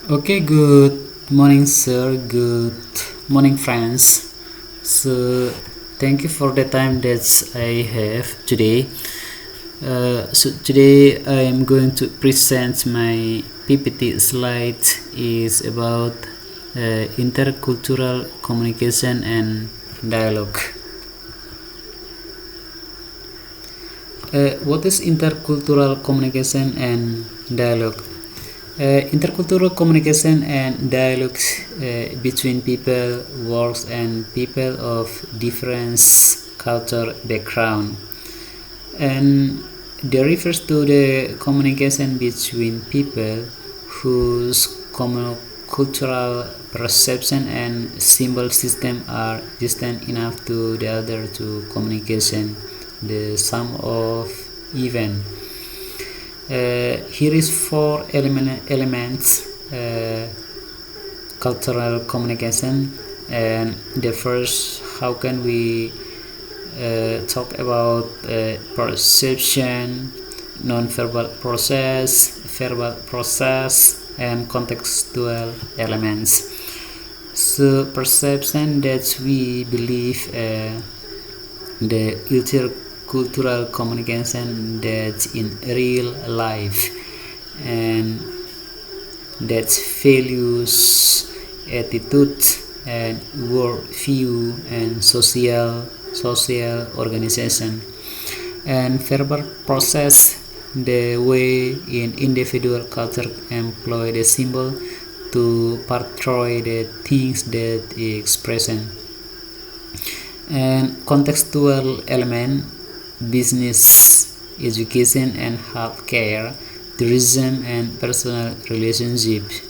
Okay, good morning, sir. Good morning, friends. So, thank you for the time that I have today. Today I am going to present my PPT slide is about intercultural communication and dialogue. What is intercultural communication and dialogue? Intercultural communication and dialogues between people, works, and people of different culture background, and they refers to the communication between people whose cultural perception and symbol system are distant enough to the other to communication the sum of event. Here is four elements cultural communication, and the first, how can we talk about perception, non-verbal process, verbal process, and contextual elements. So perception, that we believe the intercultural communication that's in real life, and that's values, attitude, and worldview, and social organization. And verbal process, the way in individual culture employ the symbol to portray the things that is present. And contextual element, business, education, and healthcare, tourism, and personal relationships.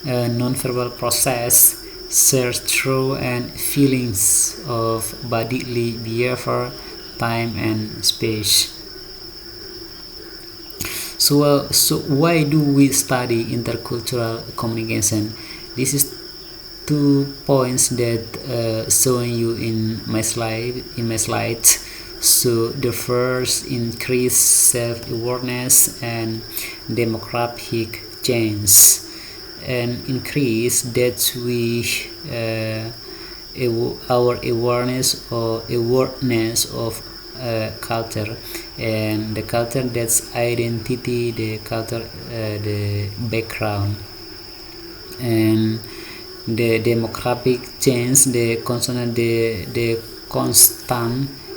Non-verbal process, search through and feelings of bodily behavior, time, and space. So why do we study intercultural communication? This is 2 points that showing you in my slides. So the first, increase self-awareness and demographic change, and increase that we our awareness of culture, and the culture, that's identity, the culture, the background. And the demographic change, the constant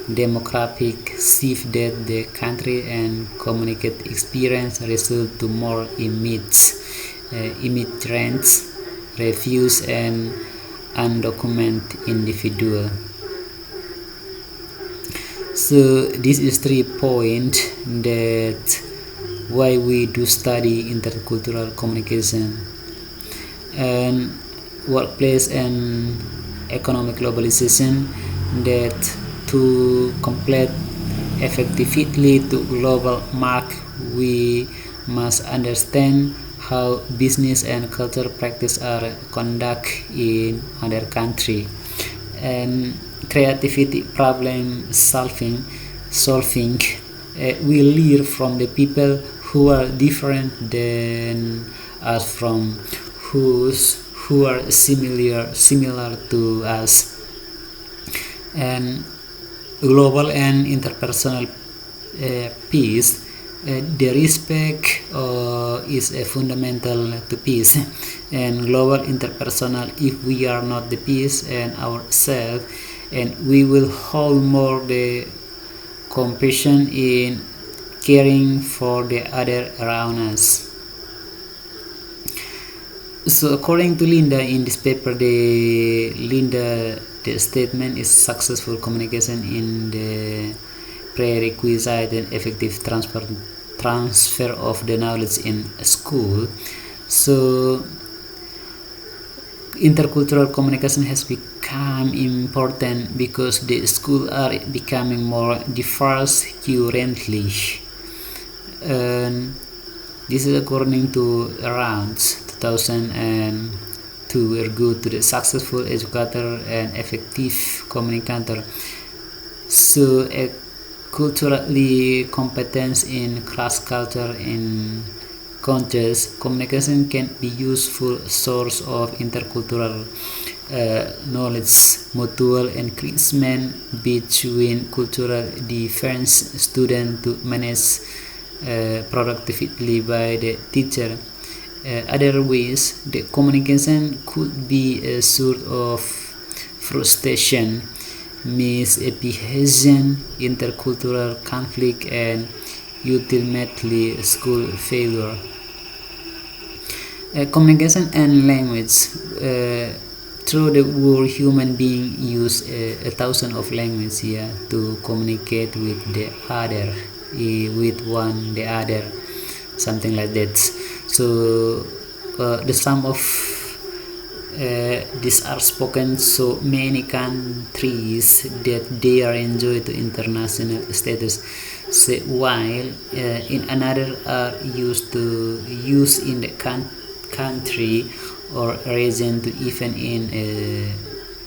demographic shift that the country and communicate experience result to more immigrants, refugees, and undocumented individual. So this is 3 points that why we do study intercultural communication. And workplace and economic globalization, that to complete effectively to global market, we must understand how business and culture practice are conducted in other country. And creativity, problem solving, we learn from the people who are different than us, from who are similar to us. And global and interpersonal peace, the respect is a fundamental to peace. And global interpersonal, if we are not the peace and ourselves, and we will hold more the compassion in caring for the other around us. So according to Linda in this paper, the statement is successful communication in the prerequisite and effective transfer of the knowledge in school. So intercultural communication has become important because the schools are becoming more diverse currently. And this is according to around 2002, were good to the successful educator and effective communicator. So a culturally competence in class culture in contrast, communication can be useful source of intercultural knowledge, mutual encouragement between cultural difference, students to manage productively by the teacher. Other ways, the communication could be a sort of frustration, misapprehension, intercultural conflict, and ultimately school failure. Communication and language. Through the world, human beings use a thousand of languages here to communicate with the other, with one the other, something like that. So the sum of these are spoken so many countries that they are enjoyed to international status. So, while in another are used to use in the country or region to even in a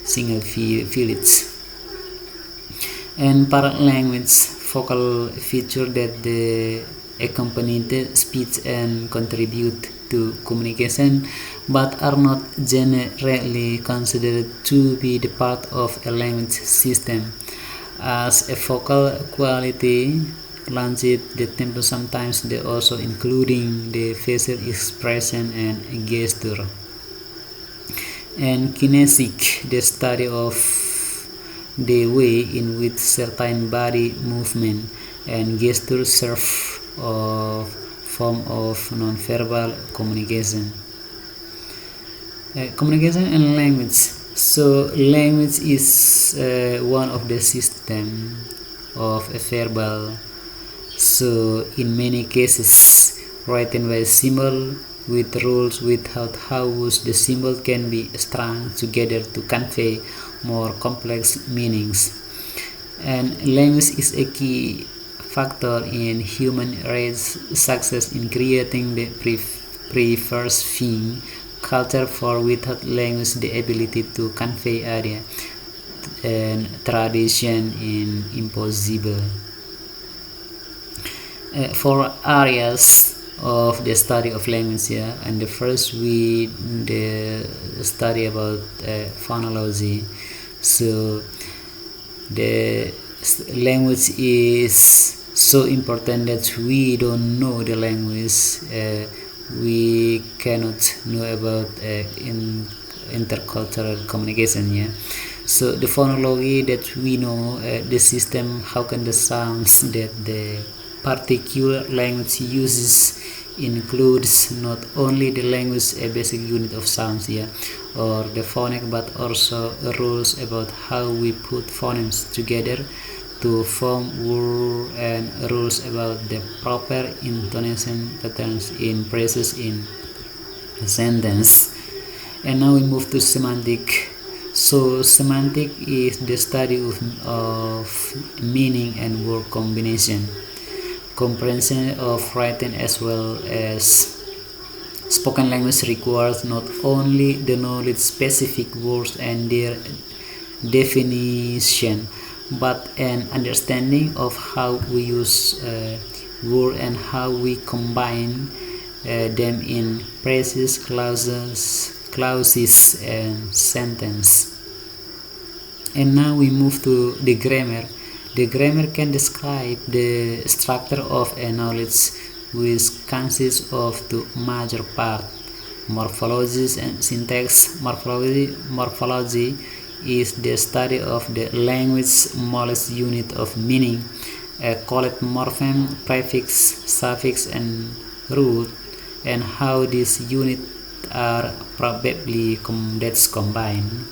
single village. And parent language, vocal feature that the accompany the speech and contribute to communication, but are not generally considered to be the part of a language system. As a vocal quality, language, the tempo sometimes they also including the facial expression and gesture. And kinetic, the study of the way in which certain body movement and gesture serve of form of non-verbal communication. Communication and language. So language is one of the system of a verbal. So in many cases, written by symbol with rules without how the symbol can be strung together to convey more complex meanings. And language is a key factor in human race success in creating the preserving culture, for without language the ability to convey idea and tradition is impossible. Four areas of the study of language here, and the first we the study about phonology. So the language is so important that we don't know the language, we cannot know about in intercultural communication. Yeah, so the phonology that we know, the system, how can the sounds that the particular language uses includes not only the language, a basic unit of sounds here, or the phonic, but also rules about how we put phonemes together to form words, and rules about the proper intonation patterns in phrases in a sentence. And now we move to semantic. So semantic is the study of meaning and word combination, comprehension of writing as well as spoken language requires not only the knowledge specific words and their definition, but an understanding of how we use words and how we combine them in phrases, clauses and sentence. And now we move to the grammar. The grammar can describe the structure of a knowledge, which consists of two major parts: morphology and syntax. Morphology is the study of the language smallest unit of meaning, called morpheme, prefix, suffix, and root, and how these units are probably combined.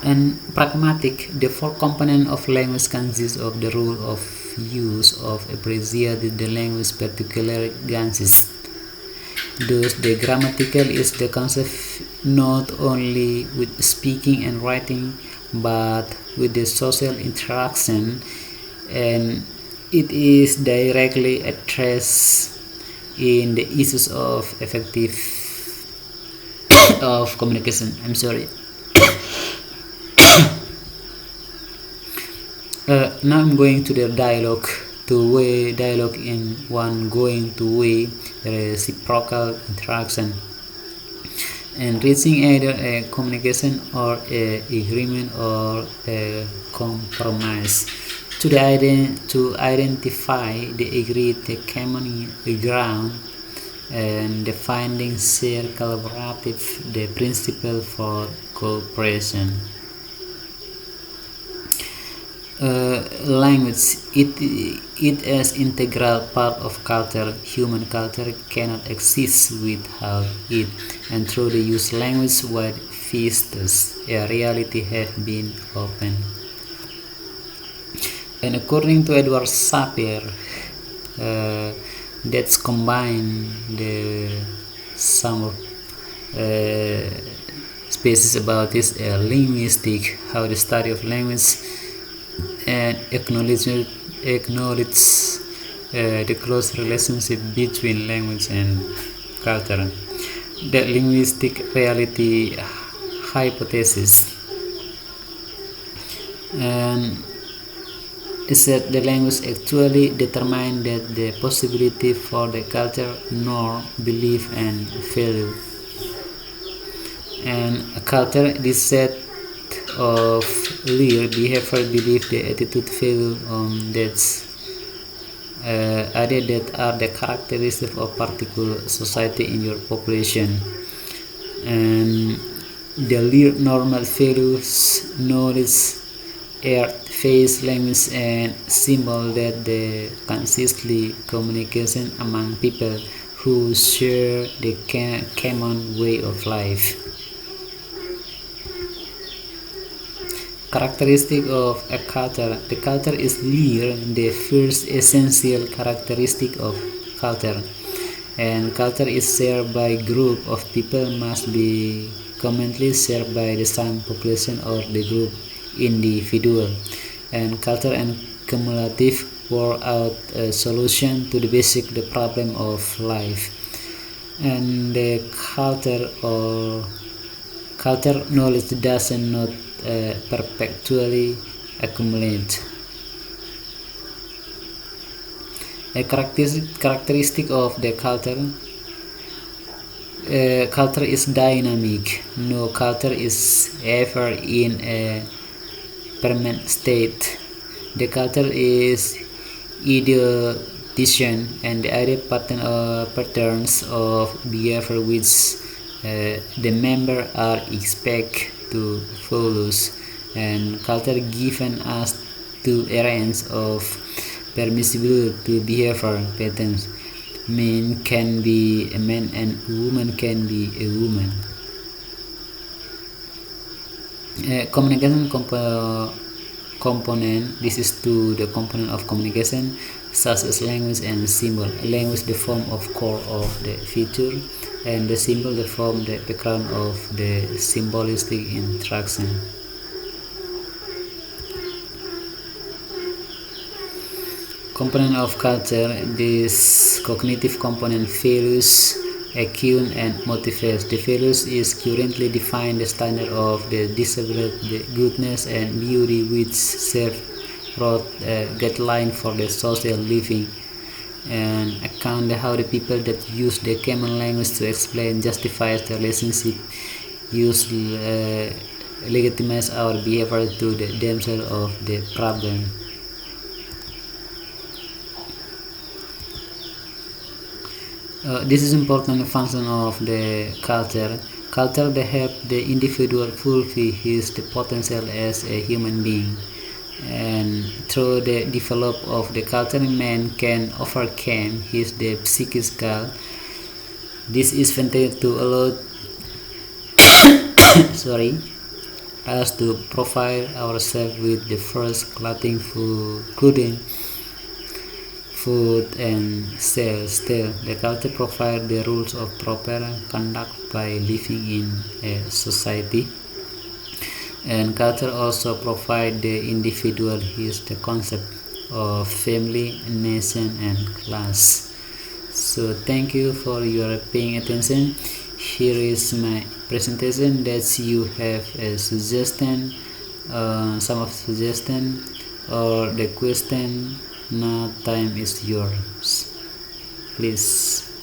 And pragmatic, the four components of language consist of the rule of use of appreciated the language particular gances. Thus, the grammatical is the concept not only with speaking and writing, but with the social interaction, and it is directly addressed in the issues of effective of communication. I'm sorry. Now I'm going to the dialogue. two-way dialogue in one going two-way reciprocal interaction, and reaching either a communication or a agreement or a compromise. To identify the agreed the common ground and the finding share collaborative the principle for cooperation. Language, it as integral part of culture. Human culture cannot exist without it, and through the use language wide vistas a reality have been opened. And according to Edward Sapir, that's combined the some species about this linguistic, how the study of language and acknowledge the close relationship between language and culture. The linguistic reality hypothesis, and is that the language actually determines that the possibility for the culture, norm, belief, and value. And a culture is set of lear behavior, belief, the attitude, value that's other that are the characteristics of particular society in your population. And the lear normal values, knowledge, art, face, language, and symbol that the consistently communication among people who share the common way of life. Characteristic of a culture. The culture is lear, the first essential characteristic of culture, and culture is shared by group of people must be commonly shared by the same population or the group individual, and culture and cumulative work out a solution to the basic the problem of life. And the culture knowledge does not perpetually accumulate. A characteristic of the culture. Culture is dynamic. No culture is ever in a permanent state. The culture is idiotition and the other patterns of behavior which the member are expect to follow, and culture given us to a range of permissible to behavior patterns. Man can be a man and woman can be a woman. Communication component. This is to the component of communication such as language and symbol. Language the form of core of the feature, and the symbol the form the background of the symbolistic interaction. Component of culture. This cognitive component values, accune and motivates. The values is currently defined the standard of the disability, the goodness and beauty which serve broad guideline for the social living, and account how the people that use the common language to explain justifies the relationship use legitimize our behavior to the themselves of the problem. This is important function of the culture. Culture that help the individual fulfill his the potential as a human being, and through the development of the culture, man can overcome his the psychical. This is intended to allow sorry us to provide ourselves with the first clothing, food and still the culture provides the rules of proper conduct by living in a society, and culture also provides the individual his the concept of family, nation and class. So thank you for your paying attention. Here is my presentation that you have a suggestion, some of suggestion or the question Now time is yours. Please.